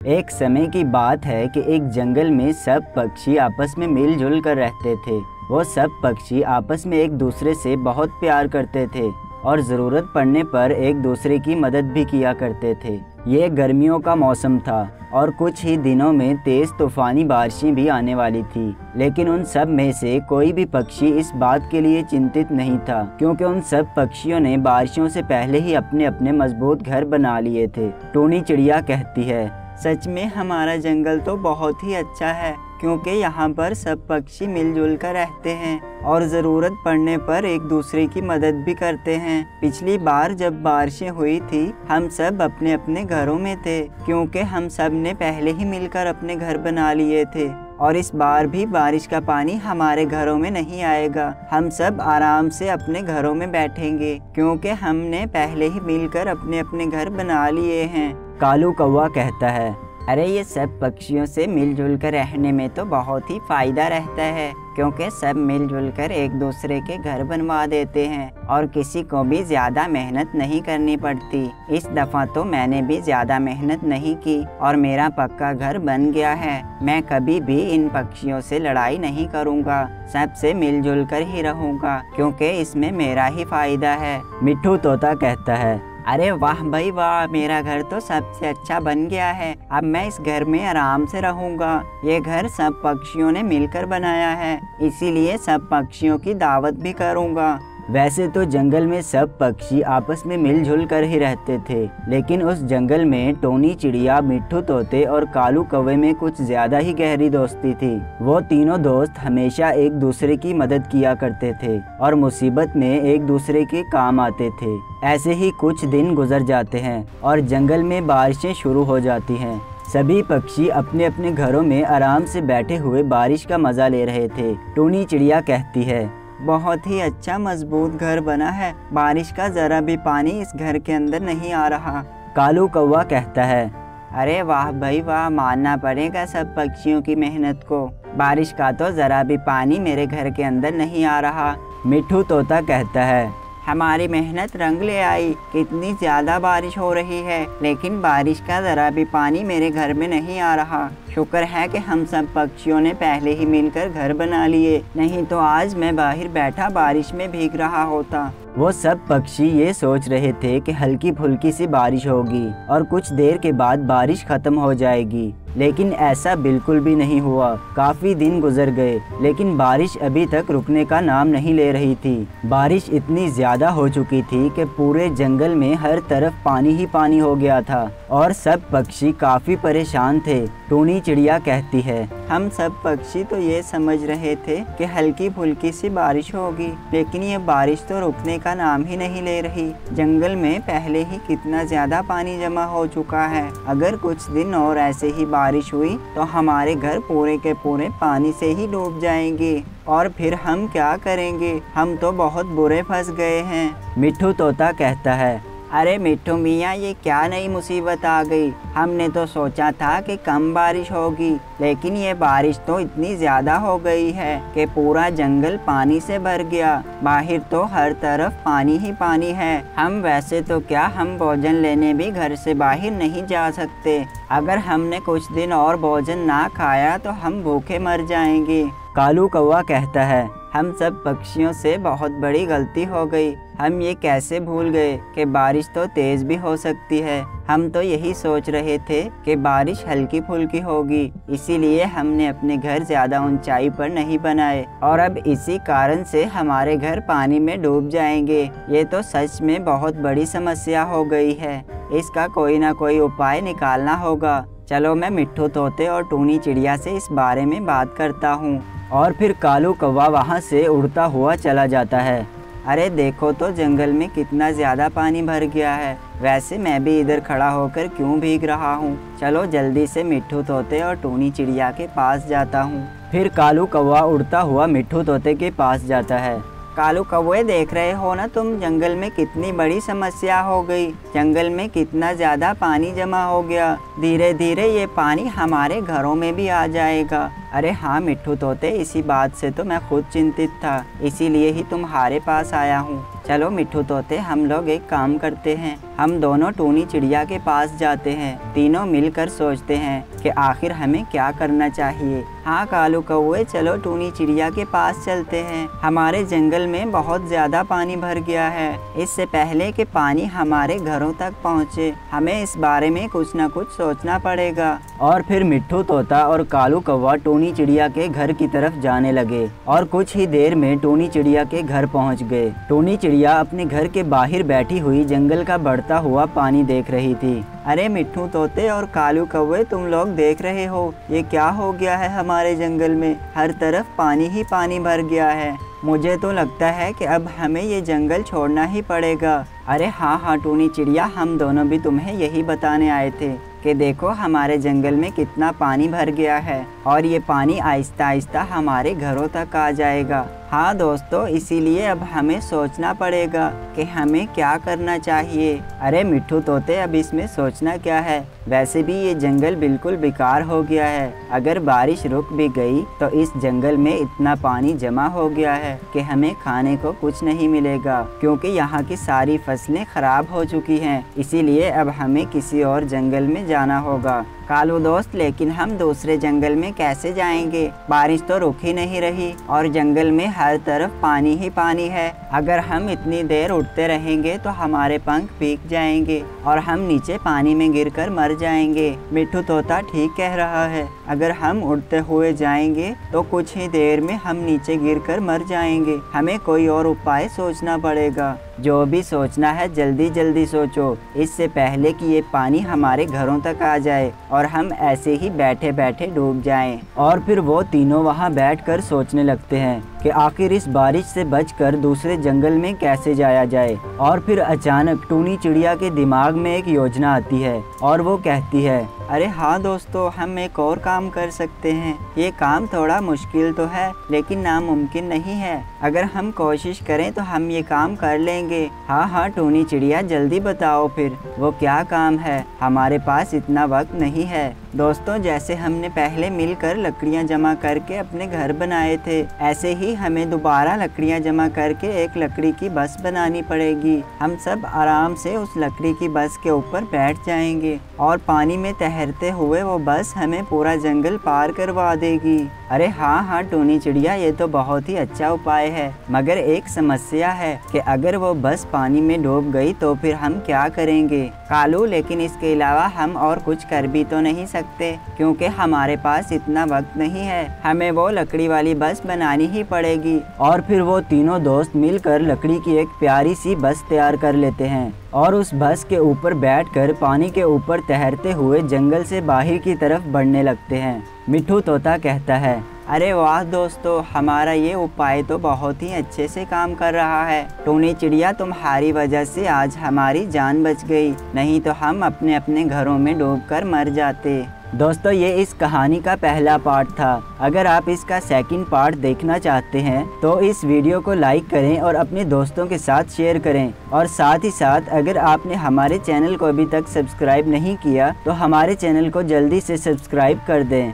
एक समय की बात है कि एक जंगल में सब पक्षी आपस में मिलजुल कर रहते थे। वो सब पक्षी आपस में एक दूसरे से बहुत प्यार करते थे और ज़रूरत पड़ने पर एक दूसरे की मदद भी किया करते थे। ये गर्मियों का मौसम था और कुछ ही दिनों में तेज़ तूफ़ानी बारिशें भी आने वाली थी। लेकिन उन सब में से कोई भी पक्षी इस बात के लिए चिंतित नहीं था, क्योंकि उन सब पक्षियों ने बारिशों से पहले ही अपने अपने मजबूत घर बना लिए थे। टूनी चिड़िया कहती है, सच में हमारा जंगल तो बहुत ही अच्छा है, क्योंकि यहाँ पर सब पक्षी मिलजुल कर रहते हैं और ज़रूरत पड़ने पर एक दूसरे की मदद भी करते हैं। पिछली बार जब बारिशें हुई थी हम सब अपने अपने घरों में थे, क्योंकि हम सब ने पहले ही मिलकर अपने घर बना लिए थे। और इस बार भी बारिश का पानी हमारे घरों में नहीं आएगा। हम सब आराम से अपने घरों में बैठेंगे, क्योंकि हमने पहले ही मिलकर अपने अपने घर बना लिए हैं। कालू कौवा कहता है, अरे ये सब पक्षियों से मिलजुल कर रहने में तो बहुत ही फ़ायदा रहता है, क्योंकि सब मिलजुल कर एक दूसरे के घर बनवा देते हैं और किसी को भी ज़्यादा मेहनत नहीं करनी पड़ती। इस दफ़ा तो मैंने भी ज़्यादा मेहनत नहीं की और मेरा पक्का घर बन गया है। मैं कभी भी इन पक्षियों से लड़ाई नहीं करूँगा, सबसे मिलजुल कर ही रहूँगा, क्योंकि इसमें मेरा ही फ़ायदा है। मिट्ठू तोता कहता है, अरे वाह भाई वाह, मेरा घर तो सबसे अच्छा बन गया है। अब मैं इस घर में आराम से रहूंगा। ये घर सब पक्षियों ने मिलकर बनाया है, इसीलिए सब पक्षियों की दावत भी करूंगा। वैसे तो जंगल में सब पक्षी आपस में मिलजुल कर ही रहते थे, लेकिन उस जंगल में टोनी चिड़िया, मिट्ठू तोते और कालू कौवे में कुछ ज़्यादा ही गहरी दोस्ती थी। वो तीनों दोस्त हमेशा एक दूसरे की मदद किया करते थे और मुसीबत में एक दूसरे के काम आते थे। ऐसे ही कुछ दिन गुजर जाते हैं और जंगल में बारिशें शुरू हो जाती हैं। सभी पक्षी अपने अपने घरों में आराम से बैठे हुए बारिश का मज़ा ले रहे थे। टोनी चिड़िया कहती है, बहुत ही अच्छा मजबूत घर बना है, बारिश का ज़रा भी पानी इस घर के अंदर नहीं आ रहा। कालू कौवा कहता है, अरे वाह भाई वाह, मानना पड़ेगा सब पक्षियों की मेहनत को, बारिश का तो ज़रा भी पानी मेरे घर के अंदर नहीं आ रहा। मिट्ठू तोता कहता है, हमारी मेहनत रंग ले आई, कितनी ज़्यादा बारिश हो रही है, लेकिन बारिश का ज़रा भी पानी मेरे घर में नहीं आ रहा। शुक्र है कि हम सब पक्षियों ने पहले ही मिलकर घर बना लिए, नहीं तो आज मैं बाहर बैठा बारिश में भीग रहा होता। वो सब पक्षी ये सोच रहे थे कि हल्की फुल्की सी बारिश होगी और कुछ देर के बाद बारिश खत्म हो जाएगी, लेकिन ऐसा बिल्कुल भी नहीं हुआ। काफ़ी दिन गुजर गए, लेकिन बारिश अभी तक रुकने का नाम नहीं ले रही थी। बारिश इतनी ज़्यादा हो चुकी थी कि पूरे जंगल में हर तरफ पानी ही पानी हो गया था और सब पक्षी काफ़ी परेशान थे। टोनी चिड़िया कहती है, हम सब पक्षी तो ये समझ रहे थे कि हल्की फुल्की सी बारिश होगी, लेकिन ये बारिश तो रुकने का नाम ही नहीं ले रही। जंगल में पहले ही कितना ज़्यादा पानी जमा हो चुका है। अगर कुछ दिन और ऐसे ही बारिश हुई तो हमारे घर पूरे के पूरे पानी से ही डूब जाएंगे और फिर हम क्या करेंगे, हम तो बहुत बुरे फंस गए हैं। मिट्ठू तोता कहता है, अरे मिट्ठू मियाँ, ये क्या नई मुसीबत आ गई। हमने तो सोचा था कि कम बारिश होगी, लेकिन ये बारिश तो इतनी ज़्यादा हो गई है कि पूरा जंगल पानी से भर गया। बाहर तो हर तरफ पानी ही पानी है। हम वैसे तो क्या, हम भोजन लेने भी घर से बाहर नहीं जा सकते। अगर हमने कुछ दिन और भोजन ना खाया तो हम भूखे मर जाएंगे। कालू कौवा कहता है, हम सब पक्षियों से बहुत बड़ी गलती हो गई। हम ये कैसे भूल गए कि बारिश तो तेज़ भी हो सकती है। हम तो यही सोच रहे थे कि बारिश हल्की फुल्की होगी, इसीलिए हमने अपने घर ज़्यादा ऊंचाई पर नहीं बनाए और अब इसी कारण से हमारे घर पानी में डूब जाएंगे। ये तो सच में बहुत बड़ी समस्या हो गई है। इसका कोई ना कोई उपाय निकालना होगा। चलो मैं मिट्ठू तोते और टूनी चिड़िया से इस बारे में बात करता हूँ। और फिर कालू कौवा वहाँ से उड़ता हुआ चला जाता है। अरे देखो तो जंगल में कितना ज़्यादा पानी भर गया है। वैसे मैं भी इधर खड़ा होकर क्यों भीग रहा हूँ। चलो जल्दी से मिट्ठू तोते और टूनी चिड़िया के पास जाता हूँ। फिर कालू कौवा उड़ता हुआ मिट्ठू तोते के पास जाता है। कालू कौवे, देख रहे हो ना तुम, जंगल में कितनी बड़ी समस्या हो गई। जंगल में कितना ज़्यादा पानी जमा हो गया। धीरे धीरे ये पानी हमारे घरों में भी आ जाएगा। अरे हाँ मिट्ठू तोते, इसी बात से तो मैं खुद चिंतित था, इसीलिए ही तुम्हारे पास आया हूँ। चलो मिट्ठू तोते, हम लोग एक काम करते हैं, हम दोनों टूनी चिड़िया के पास जाते हैं, तीनों मिलकर सोचते हैं कि आखिर हमें क्या करना चाहिए। हाँ कालू कौवे, चलो टूनी चिड़िया के पास चलते हैं। हमारे जंगल में बहुत ज़्यादा पानी भर गया है, इससे पहले कि पानी हमारे घरों तक पहुँचे हमें इस बारे में कुछ न कुछ सोचना पड़ेगा। और फिर मिट्ठू तोता और कालू कौवा टूनी चिड़िया के घर की तरफ जाने लगे और कुछ ही देर में टूनी चिड़िया के घर पहुँच गए। टूनी चिड़िया अपने घर के बाहर बैठी हुई जंगल का बढ़ता हुआ पानी देख रही थी। अरे मिट्ठू तोते और कालू कौवे, तुम लोग देख रहे हो ये क्या हो गया है हमारे जंगल में, हर तरफ पानी ही पानी भर गया है। मुझे तो लगता है कि अब हमें ये जंगल छोड़ना ही पड़ेगा। अरे हाँ टूनी चिड़िया, हम दोनों भी तुम्हें यही बताने आए थे कि देखो हमारे जंगल में कितना पानी भर गया है और ये पानी आहिस्ता आहिस्ता हमारे घरों तक आ जाएगा। हाँ दोस्तों, इसीलिए अब हमें सोचना पड़ेगा कि हमें क्या करना चाहिए। अरे मिट्ठू तोते, अब इसमें सोचना क्या है, वैसे भी ये जंगल बिल्कुल बेकार हो गया है। अगर बारिश रुक भी गई तो इस जंगल में इतना पानी जमा हो गया है कि हमें खाने को कुछ नहीं मिलेगा, क्योंकि यहाँ की सारी फसलें खराब हो चुकी हैं। इसीलिए अब हमें किसी और जंगल में जाना होगा। कालू दोस्त, लेकिन हम दूसरे जंगल में कैसे जाएंगे? बारिश तो रुक ही नहीं रही और जंगल में हर तरफ पानी ही पानी है। अगर हम इतनी देर उड़ते रहेंगे तो हमारे पंख भीग जाएंगे और हम नीचे पानी में गिरकर मर जाएंगे। मिट्ठू तोता ठीक कह रहा है, अगर हम उड़ते हुए जाएंगे तो कुछ ही देर में हम नीचे गिरकर मर जाएंगे। हमें कोई और उपाय सोचना पड़ेगा। जो भी सोचना है जल्दी जल्दी सोचो, इससे पहले कि ये पानी हमारे घरों तक आ जाए और हम ऐसे ही बैठे बैठे डूब जाएं। और फिर वो तीनों वहाँ बैठकर सोचने लगते हैं कि आखिर इस बारिश से बचकर दूसरे जंगल में कैसे जाया जाए। और फिर अचानक टूनी चिड़िया के दिमाग में एक योजना आती है और वो कहती है, अरे हाँ दोस्तों, हम एक और काम कर सकते हैं। ये काम थोड़ा मुश्किल तो है लेकिन नामुमकिन नहीं है। अगर हम कोशिश करें तो हम ये काम कर लेंगे। हाँ टूनी चिड़िया, जल्दी बताओ फिर वो क्या काम है, हमारे पास इतना वक्त नहीं है। दोस्तों, जैसे हमने पहले मिलकर लकड़ियाँ जमा करके अपने घर बनाए थे, ऐसे ही हमें दोबारा लकड़ियाँ जमा करके एक लकड़ी की बस बनानी पड़ेगी। हम सब आराम से उस लकड़ी की बस के ऊपर बैठ जाएंगे और पानी में तैरते हुए वो बस हमें पूरा जंगल पार करवा देगी। अरे हाँ टूनी चिड़िया, ये तो बहुत ही अच्छा उपाय है, मगर एक समस्या है कि अगर वो बस पानी में डूब गई तो फिर हम क्या करेंगे? कालू, लेकिन इसके अलावा हम और कुछ कर भी तो नहीं सकते, क्योंकि हमारे पास इतना वक्त नहीं है। हमें वो लकड़ी वाली बस बनानी ही पड़ेगी। और फिर वो तीनों दोस्त मिलकर लकड़ी की एक प्यारी सी बस तैयार कर लेते हैं और उस बस के ऊपर बैठकर पानी के ऊपर तैरते हुए जंगल से बाहर की तरफ बढ़ने लगते हैं। मिट्ठू तोता कहता है, अरे वाह दोस्तों, हमारा ये उपाय तो बहुत ही अच्छे से काम कर रहा है। टूनी चिड़िया, तुम्हारी वजह से आज हमारी जान बच गई, नहीं तो हम अपने अपने घरों में डूबकर मर जाते। दोस्तों, ये इस कहानी का पहला पार्ट था। अगर आप इसका सेकंड पार्ट देखना चाहते हैं तो इस वीडियो को लाइक करें और अपने दोस्तों के साथ शेयर करें। और साथ ही साथ अगर आपने हमारे चैनल को अभी तक सब्सक्राइब नहीं किया तो हमारे चैनल को जल्दी से सब्सक्राइब कर दें।